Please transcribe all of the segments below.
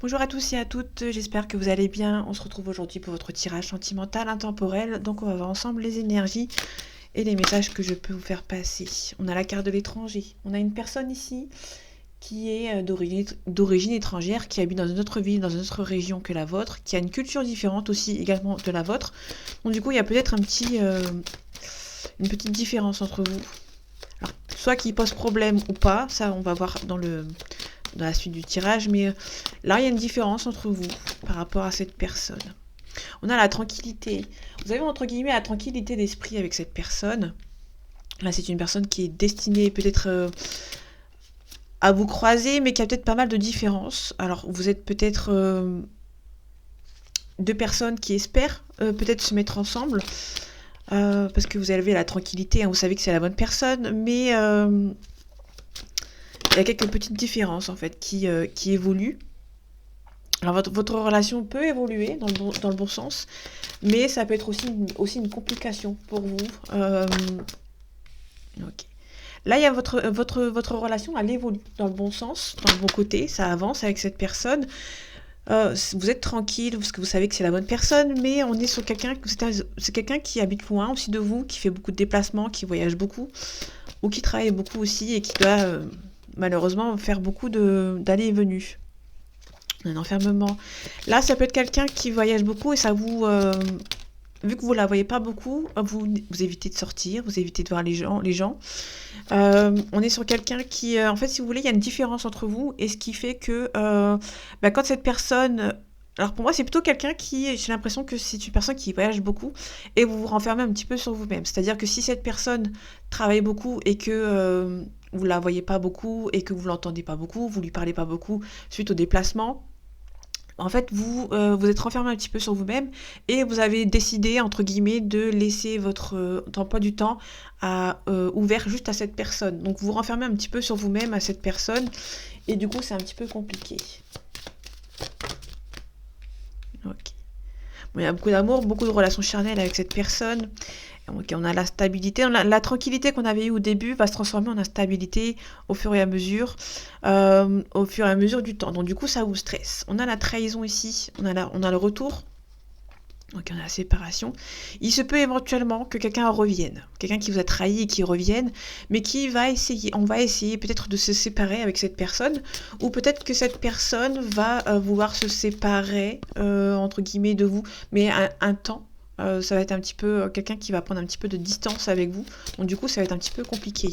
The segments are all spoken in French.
Bonjour à tous et à toutes, j'espère que vous allez bien. On se retrouve aujourd'hui pour votre tirage sentimental intemporel. Donc on va voir ensemble les énergies et les messages que je peux vous faire passer. On a la carte de l'étranger. On a une personne ici qui est d'origine étrangère, qui habite dans une autre ville, dans une autre région que la vôtre, qui a une culture différente aussi également de la vôtre. Donc du coup, il y a peut-être une petite différence entre vous. Alors, soit qui pose problème ou pas, ça on va voir dans la suite du tirage, mais là il y a une différence entre vous par rapport à cette personne. On a la tranquillité. Vous avez entre guillemets la tranquillité d'esprit avec cette personne. Là c'est une personne qui est destinée peut-être à vous croiser, mais qui a peut-être pas mal de différences. Alors vous êtes peut-être deux personnes qui espèrent peut-être se mettre ensemble. Parce que vous avez la tranquillité, hein, vous savez que c'est la bonne personne, mais il y a quelques petites différences en fait qui évoluent. Alors votre relation peut évoluer dans le bon sens, mais ça peut être aussi une complication pour vous. Ok. Là, il y a votre relation, elle évolue dans le bon sens, dans le bon côté, ça avance avec cette personne. Vous êtes tranquille parce que vous savez que c'est la bonne personne, mais on est sur c'est quelqu'un qui habite loin aussi de vous, qui fait beaucoup de déplacements, qui voyage beaucoup, ou qui travaille beaucoup aussi et qui doit malheureusement faire beaucoup d'allées et venues. Un enfermement. Là, ça peut être quelqu'un qui voyage beaucoup et ça vous... vu que vous la voyez pas beaucoup, vous évitez de sortir, vous évitez de voir les gens. On est sur quelqu'un qui... en fait, si vous voulez, il y a une différence entre vous et ce qui fait que quand cette personne... Alors pour moi, c'est plutôt quelqu'un qui... J'ai l'impression que c'est une personne qui voyage beaucoup et vous vous renfermez un petit peu sur vous-même. C'est-à-dire que si cette personne travaille beaucoup et que... vous la voyez pas beaucoup et que vous l'entendez pas beaucoup, vous lui parlez pas beaucoup suite au déplacement, en fait, vous êtes renfermé un petit peu sur vous-même et vous avez décidé, entre guillemets, de laisser votre emploi du temps ouvert juste à cette personne. Donc, vous vous renfermez un petit peu sur vous-même à cette personne et du coup, c'est un petit peu compliqué. Ok. Bon, il y a beaucoup d'amour, beaucoup de relations charnelles avec cette personne. Ok, on a la stabilité, la tranquillité qu'on avait eue au début va se transformer en instabilité au fur et à mesure du temps. Donc du coup, ça vous stresse. On a la trahison ici, on a le retour. Donc on a la séparation. Il se peut éventuellement que quelqu'un revienne, quelqu'un qui vous a trahi et qui revienne, mais on va essayer peut-être de se séparer avec cette personne, ou peut-être que cette personne va vouloir se séparer entre guillemets de vous, mais un temps. Ça va être un petit peu quelqu'un qui va prendre un petit peu de distance avec vous. Donc du coup, ça va être un petit peu compliqué.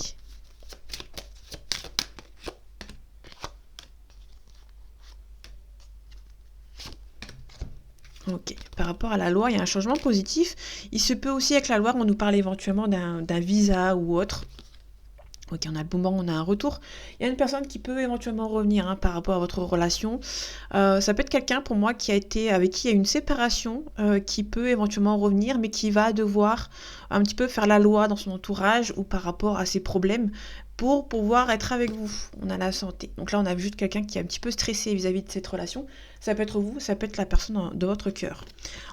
Ok. Par rapport à la loi, il y a un changement positif. Il se peut aussi avec la loi, on nous parle éventuellement d'un visa ou autre. Ok, on a le moment, on a un retour. Il y a une personne qui peut éventuellement revenir par rapport à votre relation. Ça peut être quelqu'un pour moi avec qui il y a une séparation, qui peut éventuellement revenir, mais qui va devoir un petit peu faire la loi dans son entourage ou par rapport à ses problèmes pour pouvoir être avec vous. On a la santé. Donc là, on a juste quelqu'un qui est un petit peu stressé vis-à-vis de cette relation. Ça peut être vous, ça peut être la personne de votre cœur.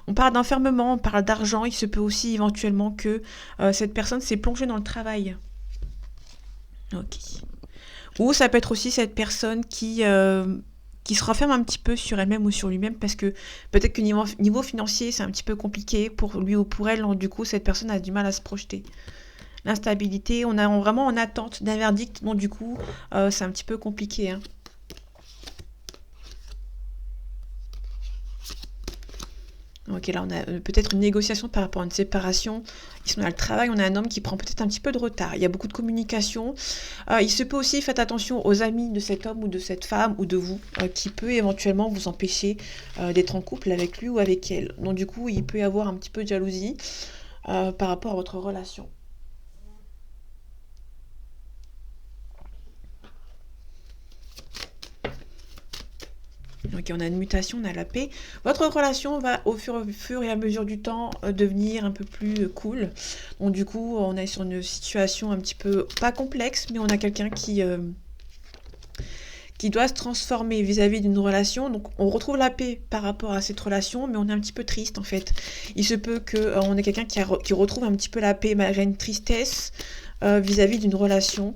On parle d'enfermement, on parle d'argent. Il se peut aussi éventuellement que cette personne s'est plongée dans le travail. Ok. Ou ça peut être aussi cette personne qui se renferme un petit peu sur elle-même ou sur lui-même parce que peut-être que niveau financier, c'est un petit peu compliqué pour lui ou pour elle. Donc, du coup, cette personne a du mal à se projeter. L'instabilité, on est vraiment en attente d'un verdict. Donc, du coup, c'est un petit peu compliqué. Hein. Ok, là on a peut-être une négociation par rapport à une séparation. Ici on a le travail, on a un homme qui prend peut-être un petit peu de retard. Il y a beaucoup de communication. Il se peut aussi, faites attention aux amis de cet homme ou de cette femme ou de vous, qui peut éventuellement vous empêcher d'être en couple avec lui ou avec elle. Donc du coup, il peut y avoir un petit peu de jalousie par rapport à votre relation. Ok, on a une mutation, on a la paix. Votre relation va au fur et à mesure du temps devenir un peu plus cool. Donc du coup, on est sur une situation un petit peu pas complexe, mais on a quelqu'un qui doit se transformer vis-à-vis d'une relation. Donc on retrouve la paix par rapport à cette relation, mais on est un petit peu triste en fait. Il se peut qu'on ait quelqu'un qui retrouve un petit peu la paix malgré une tristesse vis-à-vis d'une relation.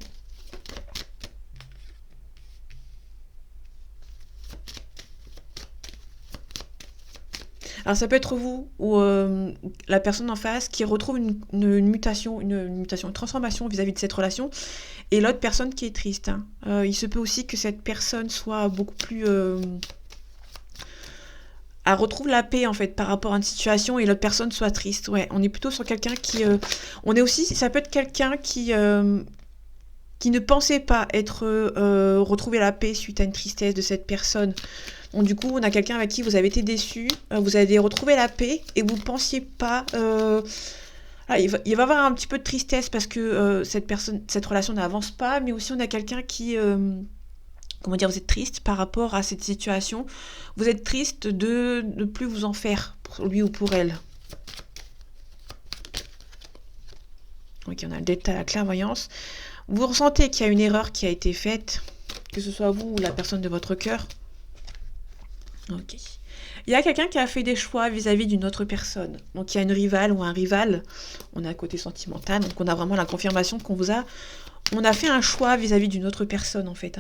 Alors ça peut être vous ou la personne en face qui retrouve une mutation, une transformation vis-à-vis de cette relation, et l'autre personne qui est triste, hein. Il se peut aussi que cette personne soit beaucoup plus... elle retrouve la paix en fait par rapport à une situation et l'autre personne soit triste. Ouais, on est plutôt sur quelqu'un qui... on est aussi... Ça peut être quelqu'un qui ne pensait pas être retrouver la paix suite à une tristesse de cette personne. Donc du coup, on a quelqu'un avec qui vous avez été déçu, vous avez retrouvé la paix et vous ne pensiez pas... il va y avoir un petit peu de tristesse parce que cette relation n'avance pas, mais aussi on a quelqu'un qui... comment dire, vous êtes triste par rapport à cette situation. Vous êtes triste de ne plus vous en faire pour lui ou pour elle. Ok, on a le détail, la clairvoyance. Vous ressentez qu'il y a une erreur qui a été faite, que ce soit vous ou la personne de votre cœur. Ok. Il y a quelqu'un qui a fait des choix vis-à-vis d'une autre personne. Donc il y a une rivale ou un rival. On a un côté sentimental, donc on a vraiment la confirmation qu'on vous a... On a fait un choix vis-à-vis d'une autre personne en fait.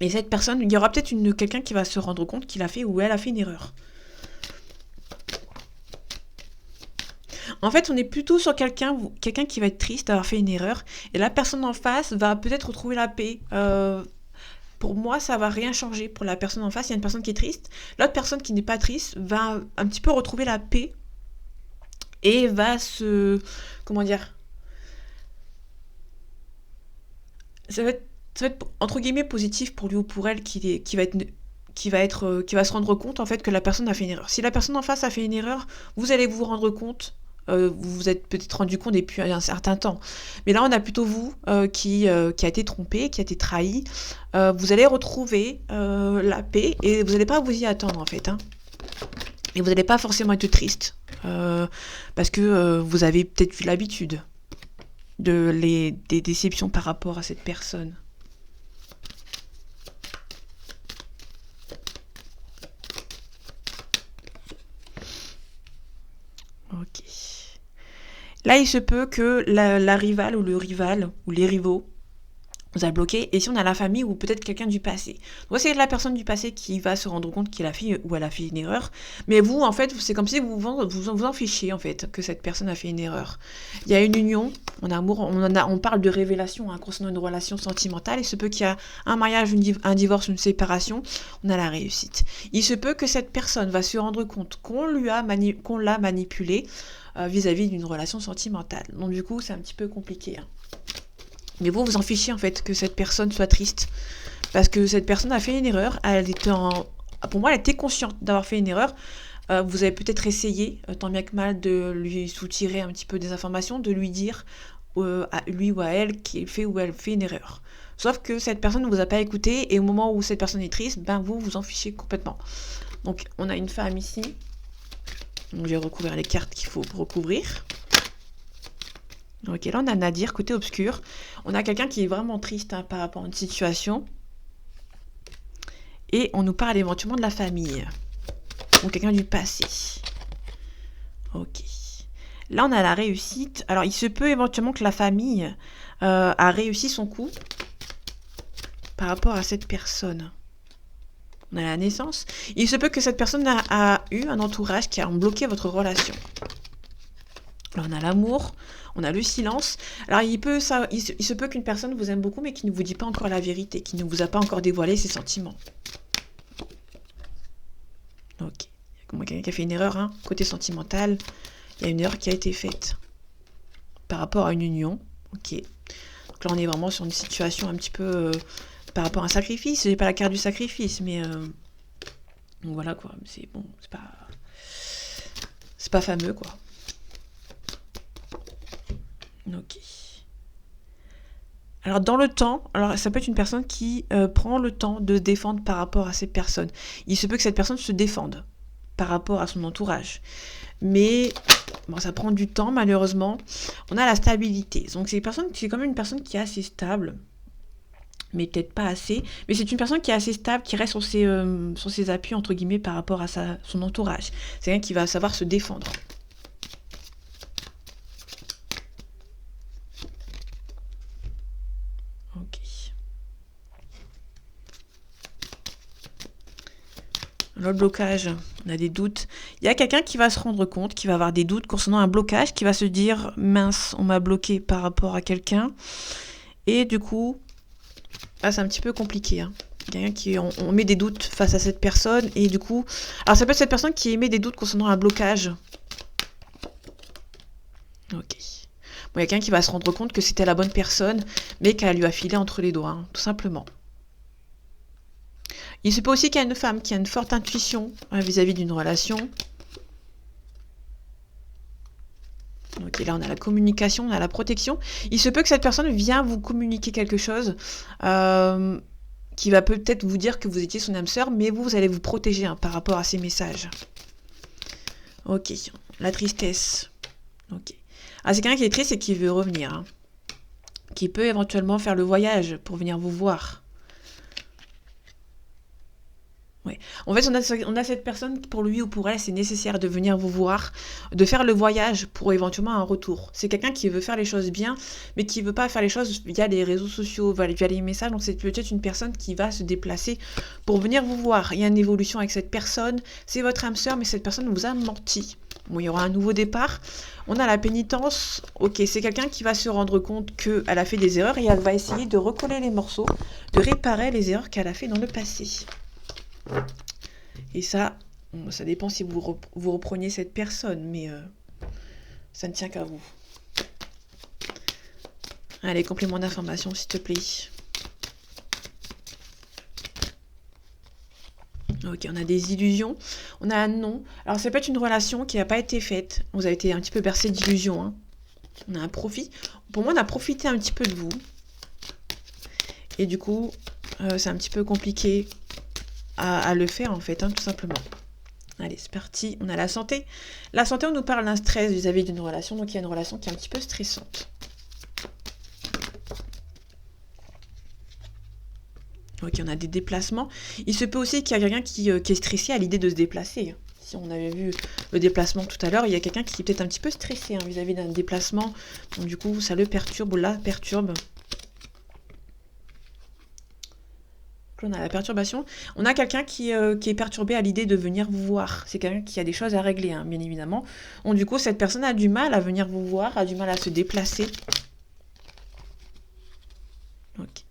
Et cette personne, il y aura peut-être quelqu'un qui va se rendre compte qu'il a fait ou elle a fait une erreur. En fait, on est plutôt sur quelqu'un qui va être triste d'avoir fait une erreur. Et la personne en face va peut-être retrouver la paix. Pour moi, ça va rien changer pour la personne en face. Il y a une personne qui est triste. L'autre personne qui n'est pas triste va un petit peu retrouver la paix et va se... Comment dire? Ça va être entre guillemets positif pour lui ou pour elle qui va se rendre compte en fait que la personne a fait une erreur. Si la personne en face a fait une erreur, vous allez vous rendre compte. Vous vous êtes peut-être rendu compte depuis un certain temps. Mais là, on a plutôt vous qui a été trompé, qui a été trahi. Vous allez retrouver la paix et vous n'allez pas vous y attendre en fait. Hein. Et vous n'allez pas forcément être triste parce que vous avez peut-être eu l'habitude des déceptions par rapport à cette personne. Ok. Là, il se peut que la rivale ou le rival ou les rivaux vous a bloqué. Et si on a la famille ou peut-être quelqu'un du passé. Donc c'est la personne du passé qui va se rendre compte qu'il a fait ou elle a fait une erreur. Mais vous, en fait, c'est comme si vous en fichiez en fait que cette personne a fait une erreur. Il y a une union, en amour, on parle de révélation hein, concernant une relation sentimentale. Il se peut qu'il y a un mariage, un divorce, une séparation. On a la réussite. Il se peut que cette personne va se rendre compte qu'on l'a manipulé vis-à-vis d'une relation sentimentale. Donc du coup, c'est un petit peu compliqué. Hein. Mais vous en fichez en fait que cette personne soit triste. Parce que cette personne a fait une erreur. Pour moi, elle était consciente d'avoir fait une erreur. Vous avez peut-être essayé, tant bien que mal, de lui soutirer un petit peu des informations, de lui dire à lui ou à elle qu'il fait ou elle fait une erreur. Sauf que cette personne ne vous a pas écouté et au moment où cette personne est triste, ben vous en fichez complètement. Donc on a une femme ici. Donc, je vais recouvrir les cartes qu'il faut recouvrir. Ok, là on a Nadir, côté obscur. On a quelqu'un qui est vraiment triste hein, par rapport à une situation. Et on nous parle éventuellement de la famille. Ou quelqu'un du passé. Ok. Là on a la réussite. Alors il se peut éventuellement que la famille a réussi son coup par rapport à cette personne. On a la naissance. Il se peut que cette personne a eu un entourage qui a bloqué votre relation. Là, on a l'amour, on a le silence. Alors, il se peut qu'une personne vous aime beaucoup, mais qui ne vous dit pas encore la vérité, qui ne vous a pas encore dévoilé ses sentiments. Ok. Il y a quelqu'un qui a fait une erreur, hein. Côté sentimental, il y a une erreur qui a été faite par rapport à une union. Ok. Donc là, on est vraiment sur une situation un petit peu par rapport à un sacrifice. J'ai pas la carte du sacrifice, mais donc voilà quoi. C'est bon, c'est pas fameux quoi. Ok. Alors dans le temps, alors ça peut être une personne qui prend le temps de se défendre par rapport à cette personne. Il se peut que cette personne se défende par rapport à son entourage. Mais bon, ça prend du temps malheureusement. On a la stabilité. Donc c'est quand même une personne qui est assez stable. Mais peut-être pas assez. Mais c'est une personne qui est assez stable, qui reste sur ses appuis, entre guillemets, par rapport à son entourage. C'est quelqu'un qui va savoir se défendre. Ok. Le blocage, on a des doutes. Il y a quelqu'un qui va se rendre compte, qui va avoir des doutes concernant un blocage, qui va se dire, mince, on m'a bloqué par rapport à quelqu'un. Et du coup, c'est un petit peu compliqué. Hein. Quelqu'un qui on met des doutes face à cette personne. Et du coup, alors ça peut être cette personne qui émet des doutes concernant un blocage. Ok. Bon, il y a quelqu'un qui va se rendre compte que c'était la bonne personne, mais qu'elle lui a filé entre les doigts, hein, tout simplement. Il se peut aussi qu'il y ait une femme qui a une forte intuition vis-à-vis d'une relation. Ok, là on a la communication, on a la protection. Il se peut que cette personne vienne vous communiquer quelque chose qui va peut-être vous dire que vous étiez son âme sœur, mais vous allez vous protéger par rapport à ces messages. Ok, la tristesse. Ok. Ah, c'est quelqu'un qui est triste et qui veut revenir. Hein. Qui peut éventuellement faire le voyage pour venir vous voir. Ouais. En fait, on a cette personne, pour lui ou pour elle, c'est nécessaire de venir vous voir, de faire le voyage pour éventuellement un retour. C'est quelqu'un qui veut faire les choses bien, mais qui ne veut pas faire les choses via les réseaux sociaux, via les messages. Donc c'est peut-être une personne qui va se déplacer pour venir vous voir. Il y a une évolution avec cette personne, c'est votre âme sœur, mais cette personne vous a menti. Bon, il y aura un nouveau départ. On a la pénitence. Ok, c'est quelqu'un qui va se rendre compte qu'elle a fait des erreurs et elle va essayer de recoller les morceaux, de réparer les erreurs qu'elle a fait dans le passé. Et ça dépend si vous repreniez cette personne, mais ça ne tient qu'à vous. Allez, complément d'information, s'il te plaît. Ok, on a des illusions. On a un non. Alors, ça peut être une relation qui n'a pas été faite. Vous avez été un petit peu bercé d'illusions. Hein. On a un profit. Pour moi, on a profité un petit peu de vous. Et du coup, c'est un petit peu compliqué à le faire, en fait, hein, tout simplement. Allez, c'est parti. On a la santé. La santé, on nous parle d'un stress vis-à-vis d'une relation. Donc, il y a une relation qui est un petit peu stressante. Ok, on a des déplacements. Il se peut aussi qu'il y a quelqu'un qui est stressé à l'idée de se déplacer. Si on avait vu le déplacement tout à l'heure, il y a quelqu'un qui est peut-être un petit peu stressé vis-à-vis d'un déplacement. Donc du coup, ça le perturbe ou la perturbe. Donc, on a la perturbation. On a quelqu'un qui est perturbé à l'idée de venir vous voir. C'est quelqu'un qui a des choses à régler, hein, bien évidemment. Donc du coup, cette personne a du mal à venir vous voir, a du mal à se déplacer. Ok.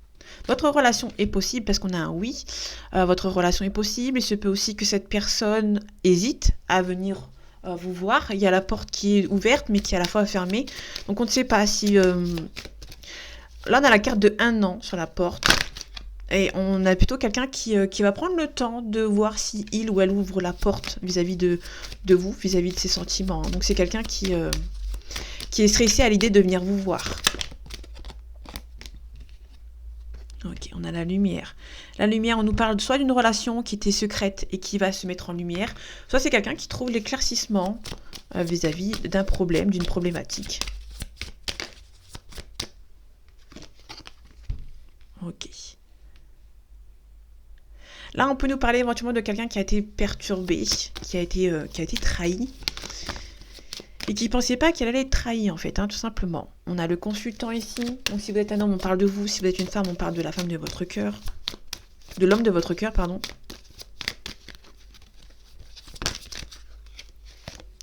Votre relation est possible parce qu'on a un oui. Votre relation est possible. Il se peut aussi que cette personne hésite à venir vous voir. Il y a la porte qui est ouverte mais qui est à la fois fermée. Donc on ne sait pas si... Là on a la carte de 1 an sur la porte. Et on a plutôt quelqu'un qui va prendre le temps de voir si il ou elle ouvre la porte vis-à-vis de vous, vis-à-vis de ses sentiments. Donc c'est quelqu'un qui est stressé à l'idée de venir vous voir. Ok, on a la lumière. La lumière, on nous parle soit d'une relation qui était secrète et qui va se mettre en lumière, soit c'est quelqu'un qui trouve l'éclaircissement vis-à-vis d'un problème, d'une problématique. Ok. Là, on peut nous parler éventuellement de quelqu'un qui a été perturbé, qui a été trahi, et qui ne pensait pas qu'elle allait être trahie, en fait, hein, tout simplement. On a le consultant ici. Donc, si vous êtes un homme, on parle de vous. Si vous êtes une femme, on parle de la femme de votre cœur. De l'homme de votre cœur, pardon.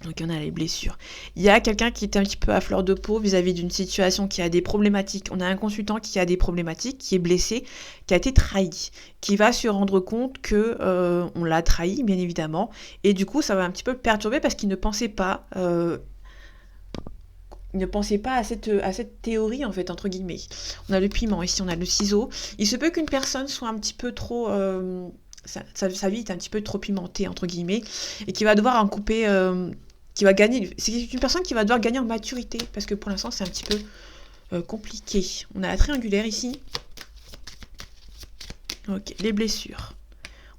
Donc, on a les blessures. Il y a quelqu'un qui est un petit peu à fleur de peau vis-à-vis d'une situation qui a des problématiques. On a un consultant qui a des problématiques, qui est blessé, qui a été trahi, qui va se rendre compte que on l'a trahi, bien évidemment. Et du coup, ça va un petit peu le perturber parce qu'il ne pensait pas... Il ne pensait pas à cette théorie, en fait, entre guillemets. On a le piment, ici on a le ciseau. Il se peut qu'une personne soit un petit peu trop... sa vie est un petit peu trop pimentée, entre guillemets, et qui va devoir en couper... qui va gagner... C'est une personne qui va devoir gagner en maturité, parce que pour l'instant, c'est un petit peu compliqué. On a la triangulaire, ici. Ok, les blessures.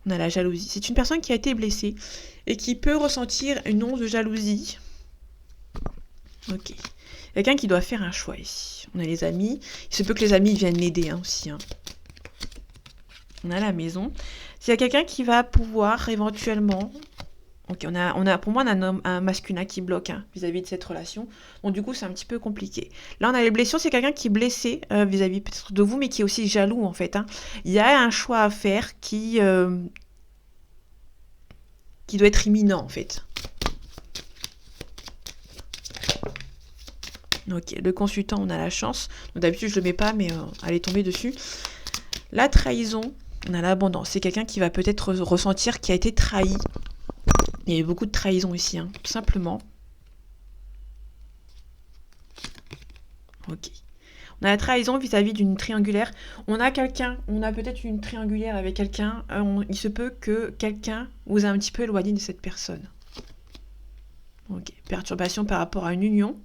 On a la jalousie. C'est une personne qui a été blessée, et qui peut ressentir une once de jalousie. Ok. Quelqu'un qui doit faire un choix ici. On a les amis. Il se peut que les amis viennent l'aider aussi. Hein. On a la maison. S'il y a quelqu'un qui va pouvoir éventuellement... Ok, pour moi, on a un masculin qui bloque vis-à-vis de cette relation. Donc du coup, c'est un petit peu compliqué. Là, on a les blessures. C'est quelqu'un qui est blessé vis-à-vis peut-être de vous, mais qui est aussi jaloux, en fait. Hein. Il y a un choix à faire qui qui doit être imminent, en fait. Ok, le consultant, on a la chance. D'habitude, je le mets pas, mais elle est tombée dessus. La trahison, on a l'abondance. C'est quelqu'un qui va peut-être ressentir qu'il a été trahi. Il y a eu beaucoup de trahison ici, hein, tout simplement. Ok. On a la trahison vis-à-vis d'une triangulaire. On a peut-être une triangulaire avec quelqu'un. Il se peut que quelqu'un vous a un petit peu éloigné de cette personne. Ok. Perturbation par rapport à une union.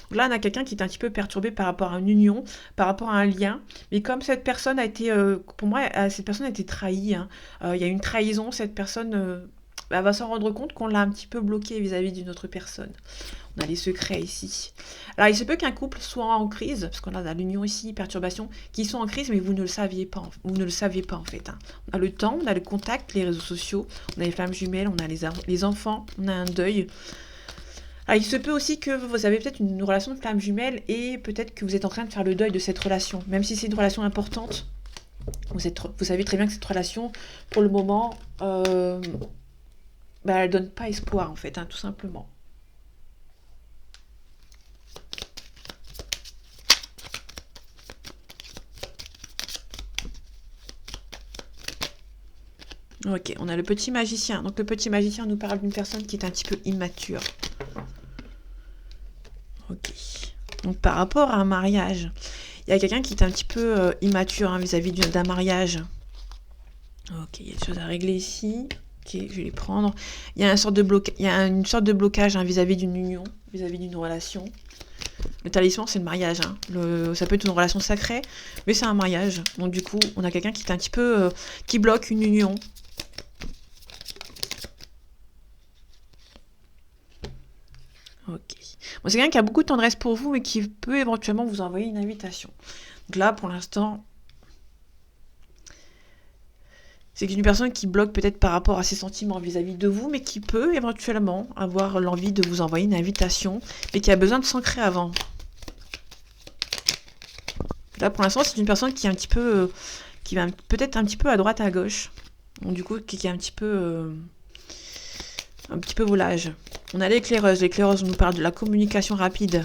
Donc là, on a quelqu'un qui est un petit peu perturbé par rapport à une union, par rapport à un lien. Mais comme cette personne a été, pour moi, cette personne a été trahie. Hein. Il y a une trahison. Cette personne va s'en rendre compte qu'on l'a un petit peu bloqué vis-à-vis d'une autre personne. On a les secrets ici. Alors, il se peut qu'un couple soit en crise, parce qu'on a l'union ici, perturbation, qui sont en crise, mais vous ne le saviez pas. Vous ne le savez pas, en fait. Hein. On a le temps, on a le contact, les réseaux sociaux, on a les flammes jumelles, on a les enfants, on a un deuil. Alors, il se peut aussi que vous avez peut-être une relation de flamme jumelle et peut-être que vous êtes en train de faire le deuil de cette relation. Même si c'est une relation importante, vous savez très bien que cette relation, pour le moment, elle ne donne pas espoir, en fait, hein, tout simplement. Ok, on a le petit magicien. Donc le petit magicien nous parle d'une personne qui est un petit peu immature. Ok. Donc par rapport à un mariage, il y a quelqu'un qui est un petit peu immature hein, vis-à-vis d'un mariage. Ok, il y a des choses à régler ici. Ok, je vais les prendre. Il y a une sorte de blocage hein, vis-à-vis d'une union, vis-à-vis d'une relation. Le talisman, c'est le mariage. Hein. Ça peut être une relation sacrée, mais c'est un mariage. Donc du coup, on a quelqu'un qui est un petit peu... qui bloque une union. Ok. Bon, c'est quelqu'un qui a beaucoup de tendresse pour vous et qui peut éventuellement vous envoyer une invitation. Donc là, pour l'instant, c'est une personne qui bloque peut-être par rapport à ses sentiments vis-à-vis de vous, mais qui peut éventuellement avoir l'envie de vous envoyer une invitation, mais qui a besoin de s'ancrer avant. Là, pour l'instant, c'est une personne qui est un petit peu... qui va peut-être un petit peu à droite, à gauche. Donc du coup, qui est un petit peu volage. On a l'éclaireuse. L'éclaireuse nous parle de la communication rapide.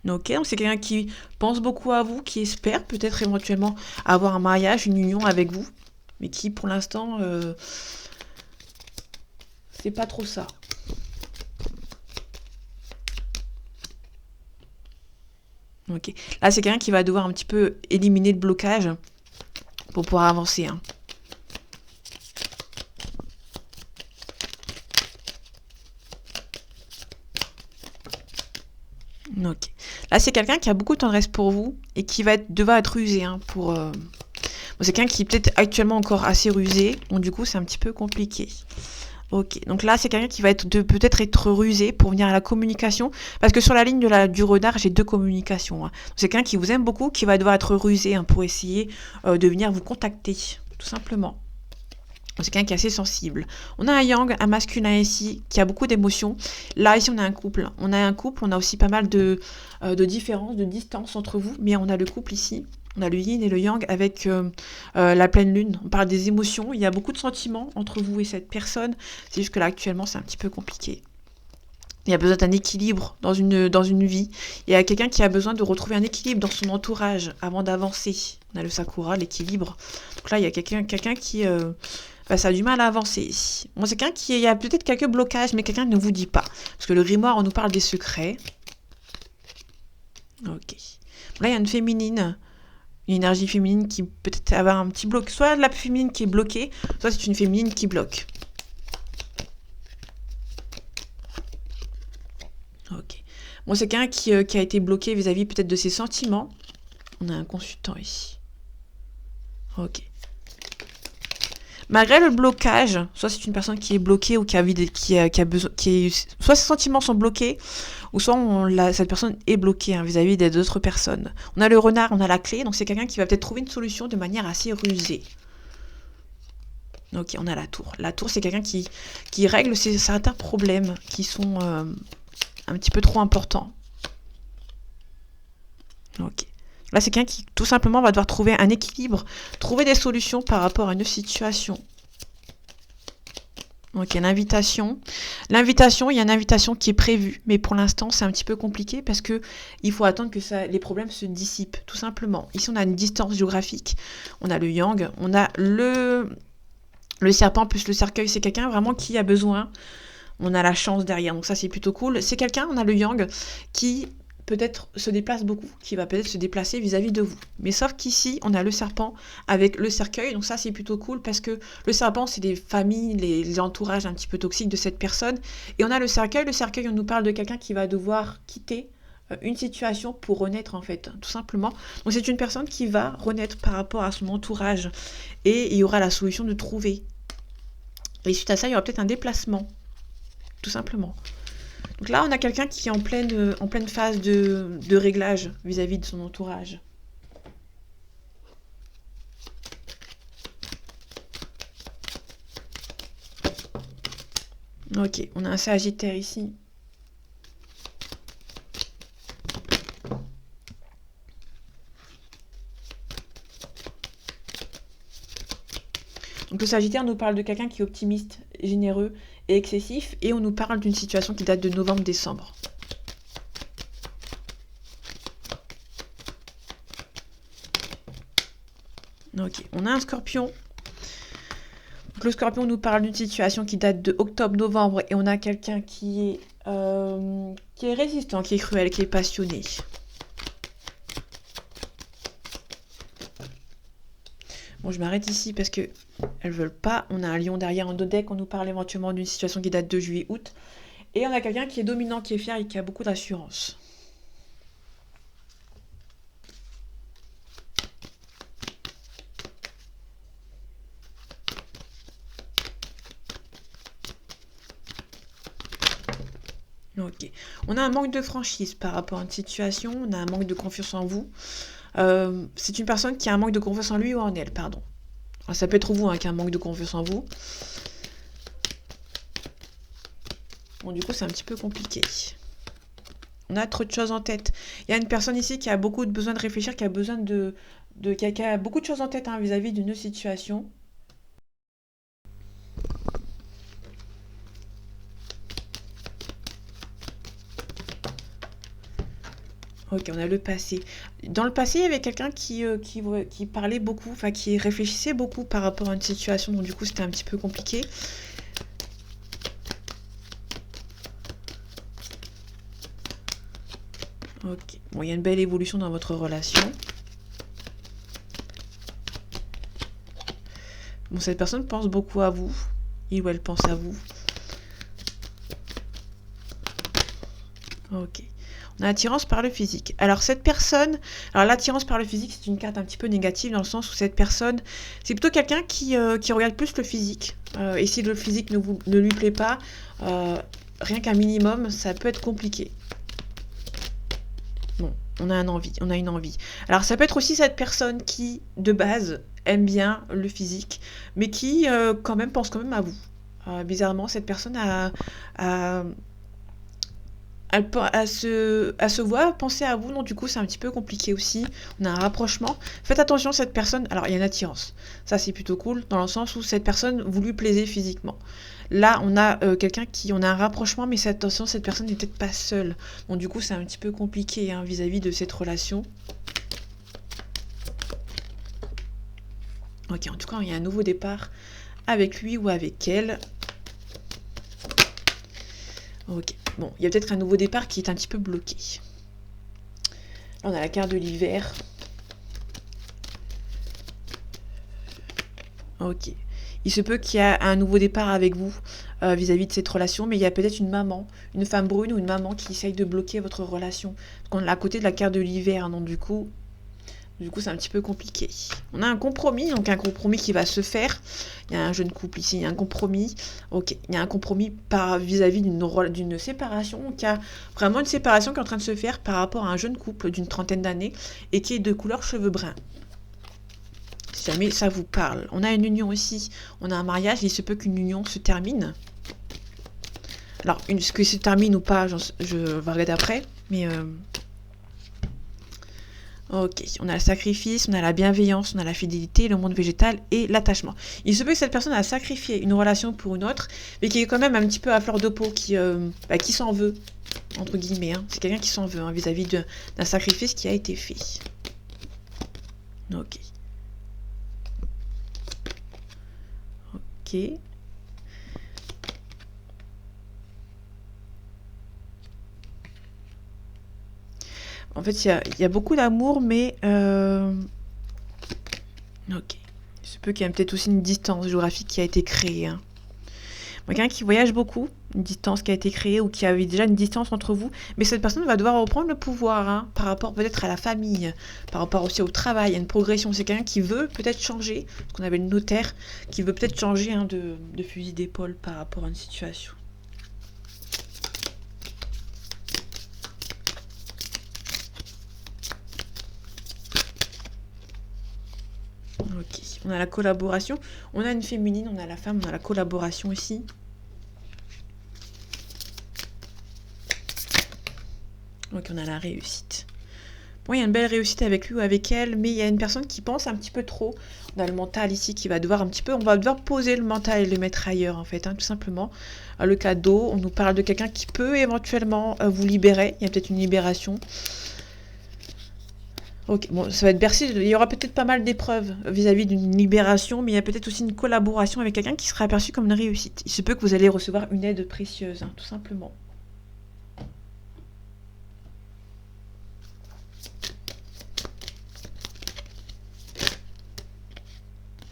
Ok, donc c'est quelqu'un qui pense beaucoup à vous, qui espère peut-être éventuellement avoir un mariage, une union avec vous, mais qui pour l'instant, c'est pas trop ça. Ok, là c'est quelqu'un qui va devoir un petit peu éliminer le blocage pour pouvoir avancer. Hein. Ok. Là, c'est quelqu'un qui a beaucoup de tendresse pour vous et qui devoir être rusé. Hein, Bon, c'est quelqu'un qui est peut-être actuellement encore assez rusé, donc du coup, c'est un petit peu compliqué. Ok, donc là, c'est quelqu'un qui va peut-être être rusé pour venir à la communication, parce que sur la ligne du renard, j'ai 2 communications. Hein. C'est quelqu'un qui vous aime beaucoup, qui va devoir être rusé hein, pour essayer de venir vous contacter, tout simplement. C'est quelqu'un qui est assez sensible. On a un yang, un masculin ici, qui a beaucoup d'émotions. Là, ici, on a un couple. On a aussi pas mal de différences, de distance entre vous. Mais on a le couple ici. On a le yin et le yang avec la pleine lune. On parle des émotions. Il y a beaucoup de sentiments entre vous et cette personne. C'est juste que là, actuellement, c'est un petit peu compliqué. Il y a besoin d'un équilibre dans une vie. Il y a quelqu'un qui a besoin de retrouver un équilibre dans son entourage avant d'avancer. On a le sakura, l'équilibre. Donc là, il y a quelqu'un qui... ça a du mal à avancer. Bon, c'est quelqu'un il y a peut-être quelques blocages, mais quelqu'un ne vous dit pas. Parce que le grimoire, on nous parle des secrets. Ok. Là, il y a une féminine, une énergie féminine qui peut-être avoir un petit bloc. Soit la féminine qui est bloquée, soit c'est une féminine qui bloque. Ok. Bon, c'est quelqu'un qui a été bloqué vis-à-vis peut-être de ses sentiments. On a un consultant ici. Ok. Malgré le blocage, soit c'est une personne qui est bloquée ou qui a besoin, soit ses sentiments sont bloqués, ou soit cette personne est bloquée hein, vis-à-vis des autres personnes. On a le renard, on a la clé, donc c'est quelqu'un qui va peut-être trouver une solution de manière assez rusée. Ok, on a la tour. La tour, c'est quelqu'un qui règle certains problèmes qui sont un petit peu trop importants. Ok. Là, c'est quelqu'un qui, tout simplement, va devoir trouver un équilibre, trouver des solutions par rapport à une situation. Ok, l'invitation. L'invitation, il y a une invitation qui est prévue, mais pour l'instant, c'est un petit peu compliqué parce que il faut attendre que les problèmes se dissipent, tout simplement. Ici, on a une distance géographique, on a le yang, on a le serpent plus le cercueil. C'est quelqu'un vraiment qui a besoin. On a la chance derrière, donc ça, c'est plutôt cool. C'est quelqu'un, on a le yang, qui peut-être se déplace beaucoup, qui va peut-être se déplacer vis-à-vis de vous. Mais sauf qu'ici, on a le serpent avec le cercueil, donc ça c'est plutôt cool parce que le serpent c'est les familles, les entourages un petit peu toxiques de cette personne. Et on a le cercueil on nous parle de quelqu'un qui va devoir quitter une situation pour renaître en fait, tout simplement. Donc c'est une personne qui va renaître par rapport à son entourage et il y aura la solution de trouver. Et suite à ça, il y aura peut-être un déplacement, tout simplement. Donc là, on a quelqu'un qui est en pleine phase de réglage vis-à-vis de son entourage. Ok, on a un Sagittaire ici. Donc le Sagittaire nous parle de quelqu'un qui est optimiste, généreux et excessif, et on nous parle d'une situation qui date de novembre-décembre. Ok, on a un Scorpion. Donc le Scorpion nous parle d'une situation qui date de octobre-novembre, et on a quelqu'un qui est résistant, qui est cruel, qui est passionné. Bon, je m'arrête ici parce que elles veulent pas. On a un lion derrière en dos deck. On nous parle éventuellement d'une situation qui date de juillet-août. Et on a quelqu'un qui est dominant, qui est fier et qui a beaucoup d'assurance. Ok. On a un manque de franchise par rapport à une situation. On a un manque de confiance en vous. C'est une personne qui a un manque de confiance en lui ou en elle, pardon. Alors, ça peut être vous qui a un manque de confiance en vous. Bon, du coup, c'est un petit peu compliqué. On a trop de choses en tête. Il y a une personne ici qui a beaucoup de besoin de réfléchir, qui a besoin qui a beaucoup de choses en tête vis-à-vis d'une situation. Ok, on a le passé. Dans le passé, il y avait quelqu'un qui parlait beaucoup, enfin qui réfléchissait beaucoup par rapport à une situation, donc du coup c'était un petit peu compliqué. Ok, bon, il y a une belle évolution dans votre relation. Bon, cette personne pense beaucoup à vous, il ou elle pense à vous. Ok. On a l'attirance par le physique. Alors cette personne, alors l'attirance par le physique, c'est une carte un petit peu négative dans le sens où cette personne, c'est plutôt quelqu'un qui regarde plus le physique. Et si le physique ne lui plaît pas, rien qu'un minimum, ça peut être compliqué. Bon, on a une envie. Alors ça peut être aussi cette personne qui, de base, aime bien le physique, mais qui quand même pense quand même à vous. Bizarrement, cette personne elle se voit penser à vous, donc du coup c'est un petit peu compliqué aussi. On a un rapprochement. Faites attention, cette personne, alors il y a une attirance. Ça c'est plutôt cool, dans le sens où cette personne, vous lui plaisez physiquement. Là, on a on a un rapprochement, mais attention, cette personne n'est peut-être pas seule. Donc du coup c'est un petit peu compliqué vis-à-vis de cette relation. Ok, en tout cas il y a un nouveau départ avec lui ou avec elle. Ok, bon, il y a peut-être un nouveau départ qui est un petit peu bloqué. Là, on a la carte de l'hiver. Ok. Il se peut qu'il y ait un nouveau départ avec vous vis-à-vis de cette relation, mais il y a peut-être une maman, une femme brune ou une maman qui essaye de bloquer votre relation. On est à côté de la carte de l'hiver, donc du coup, c'est un petit peu compliqué. On a un compromis, donc un compromis qui va se faire. Il y a un jeune couple ici, il y a un compromis. Ok, il y a un compromis vis-à-vis d'une séparation. Donc il y a vraiment une séparation qui est en train de se faire par rapport à un jeune couple d'une trentaine d'années et qui est de couleur cheveux bruns. Si jamais ça vous parle. On a une union aussi, on a un mariage, il se peut qu'une union se termine. Alors, ce que se termine ou pas, je vais regarder après, mais... Ok, on a le sacrifice, on a la bienveillance, on a la fidélité, le monde végétal et l'attachement. Il se peut que cette personne a sacrifié une relation pour une autre, mais qui est quand même un petit peu à fleur de peau, qui s'en veut, entre guillemets. Hein. C'est quelqu'un qui s'en veut vis-à-vis d'un sacrifice qui a été fait. Ok. Ok. En fait, il y a beaucoup d'amour, mais... Ok. Il se peut qu'il y ait peut-être aussi une distance géographique qui a été créée. Hein. Quelqu'un qui voyage beaucoup, une distance qui a été créée ou qui avait déjà une distance entre vous, mais cette personne va devoir reprendre le pouvoir hein, par rapport peut-être à la famille, par rapport aussi au travail, à une progression. C'est quelqu'un qui veut peut-être changer, ce qu'on appelle le notaire, qui veut peut-être changer hein, de fusil d'épaule par rapport à une situation. Ok, on a la collaboration, on a une féminine, on a la femme, on a la collaboration aussi. Ok, on a la réussite. Bon, il y a une belle réussite avec lui ou avec elle, mais il y a une personne qui pense un petit peu trop. On a le mental ici qui va devoir on va devoir poser le mental et le mettre ailleurs en fait, hein, tout simplement. Le cadeau, on nous parle de quelqu'un qui peut éventuellement vous libérer. Il y a peut-être une libération. Ok, bon, ça va être Bercy. Il y aura peut-être pas mal d'épreuves vis-à-vis d'une libération, mais il y a peut-être aussi une collaboration avec quelqu'un qui sera aperçu comme une réussite. Il se peut que vous allez recevoir une aide précieuse, hein, tout simplement.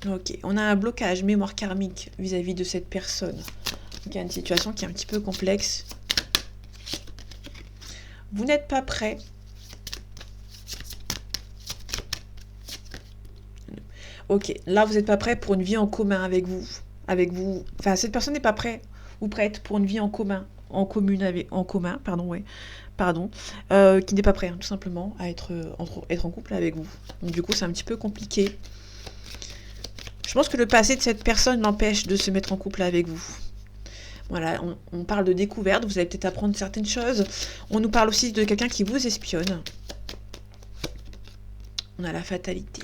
Ok, on a un blocage mémoire karmique vis-à-vis de cette personne. Donc il y a une situation qui est un petit peu complexe. Vous n'êtes pas prêt. Ok, là vous n'êtes pas prêt pour une vie en commun avec vous. Enfin, cette personne n'est pas prête ou prête pour une vie en commun. En commun, pardon, ouais. Pardon. Qui n'est pas prêt, hein, tout simplement, à être en couple avec vous. Donc du coup, c'est un petit peu compliqué. Je pense que le passé de cette personne l'empêche de se mettre en couple avec vous. Voilà, on parle de découverte, vous allez peut-être apprendre certaines choses. On nous parle aussi de quelqu'un qui vous espionne. On a la fatalité.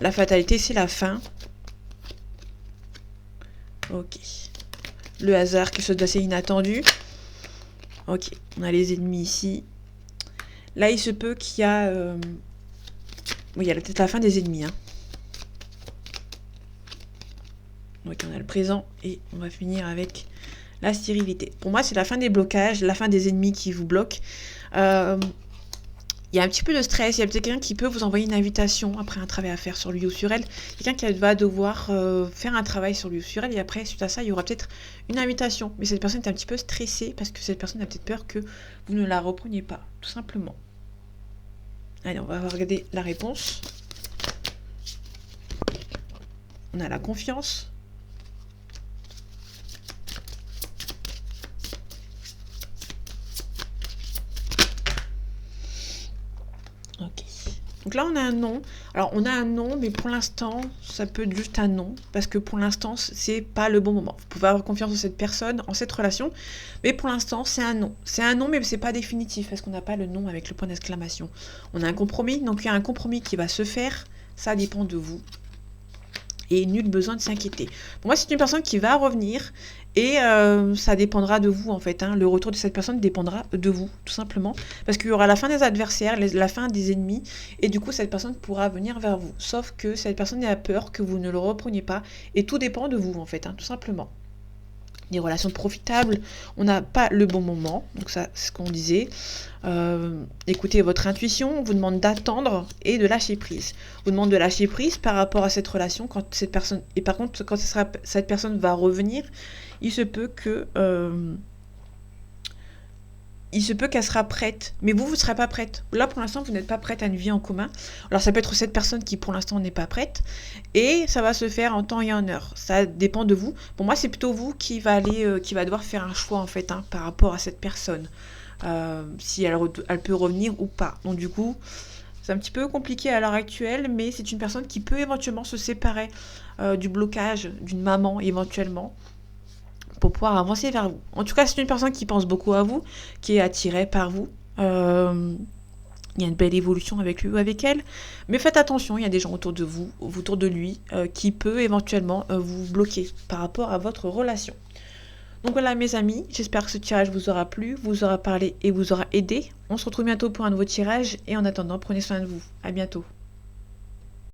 La fatalité, c'est la fin. Ok. Le hasard, quelque chose d'assez inattendu. Ok, on a les ennemis ici. Là, il se peut qu'il y a... Oui, il y a peut-être la fin des ennemis. Hein. Donc, on a le présent et on va finir avec la stérilité. Pour moi, c'est la fin des blocages, la fin des ennemis qui vous bloquent. Il y a un petit peu de stress, il y a peut-être quelqu'un qui peut vous envoyer une invitation après un travail à faire sur lui ou sur elle. Quelqu'un qui va devoir faire un travail sur lui ou sur elle et après, suite à ça, il y aura peut-être une invitation. Mais cette personne est un petit peu stressée parce que cette personne a peut-être peur que vous ne la repreniez pas, tout simplement. Allez, on va regarder la réponse. On a la confiance. Ok. Donc là, on a un non. Alors, on a un non, mais pour l'instant, ça peut être juste un non. Parce que pour l'instant, c'est pas le bon moment. Vous pouvez avoir confiance en cette personne, en cette relation. Mais pour l'instant, c'est un non. C'est un non, mais c'est pas définitif. Parce qu'on n'a pas le non avec le point d'exclamation. On a un compromis. Donc, il y a un compromis qui va se faire. Ça dépend de vous. Et nul besoin de s'inquiéter. Pour moi, c'est une personne qui va revenir et ça dépendra de vous en fait. Hein. Le retour de cette personne dépendra de vous, tout simplement. Parce qu'il y aura la fin des adversaires, la fin des ennemis, et du coup, cette personne pourra venir vers vous. Sauf que cette personne a peur que vous ne le repreniez pas, et tout dépend de vous en fait, hein, tout simplement. Des relations profitables, on n'a pas le bon moment, donc ça c'est ce qu'on disait. Écoutez votre intuition, on vous demande d'attendre et de lâcher prise. On vous demande de lâcher prise par rapport à cette relation quand cette personne, et par contre quand cette personne va revenir, il se peut qu'elle sera prête, mais vous ne serez pas prête. Là, pour l'instant, vous n'êtes pas prête à une vie en commun. Alors, ça peut être cette personne qui, pour l'instant, n'est pas prête, et ça va se faire en temps et en heure. Ça dépend de vous. Pour moi, c'est plutôt vous qui va devoir faire un choix, en fait, hein, par rapport à cette personne. Si elle peut revenir ou pas. Donc, du coup, c'est un petit peu compliqué à l'heure actuelle, mais c'est une personne qui peut éventuellement se séparer du blocage d'une maman, éventuellement, pour pouvoir avancer vers vous. En tout cas, c'est une personne qui pense beaucoup à vous, qui est attirée par vous, Euh, il y a une belle évolution avec lui ou avec elle. Mais faites attention, il y a des gens autour de vous, autour de lui, qui peut éventuellement vous bloquer par rapport à votre relation. Donc voilà mes amis, j'espère que ce tirage vous aura plu, vous aura parlé et vous aura aidé. On se retrouve bientôt pour un nouveau tirage et en attendant, prenez soin de vous. À bientôt.